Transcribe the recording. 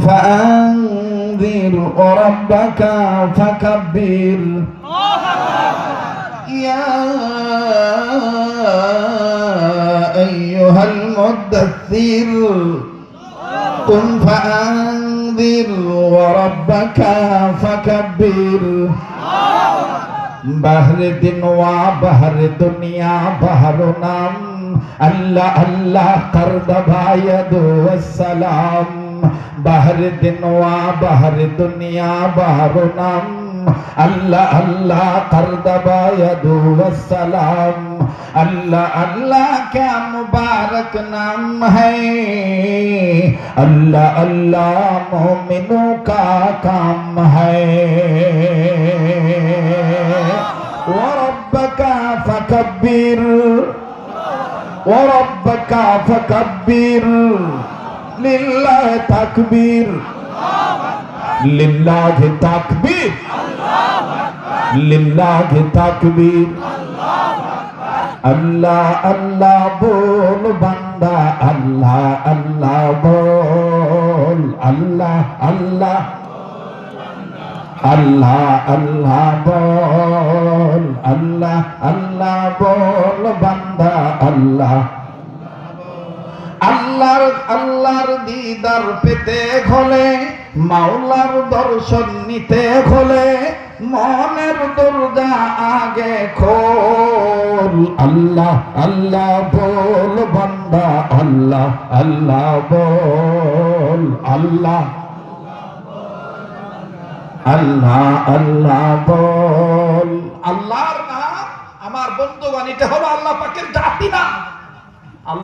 فأنذر وربك فكبر يا أيها المدثر قم فأنذر وربك فكبر بحر दिन वा बहर दुनिया बहर नाम अल्लाह अल्लाह कर दबाया दो सलाम बहर दिन वा बहर दुनिया बहर नाम अल्लाह अल्लाह कर दबाया दो सलाम अल्लाह अल्लाह क्या मुबारक नाम है अल्लाह अल्लाह मोमिनों का काम है وربك فكبر وربك فكبر لله تكبير لله تكبير لله تكبير अल्लाह अल्लाह बोल बंदा अल्लाह अल्लाह बोल अल्लाह अल्लाह अल्लाह अल्लाह बोल अल्लाह अल्लाह बोल बंदा अल्लाह আল্লাহর আল্লাহর দিদার পেতে হলে মাওলার দর্শন নিতে হলে মনের দরজা আগে খোল আল্লাহ আল্লাহ বল বান্দা আল্লাহ আল্লাহ বল আল্লাহ আল্লাহ আল্লাহ বল আল্লাহর নাম আমার বন্ধুগণ এটা হলো আল্লাহ পাকের জাতি নাম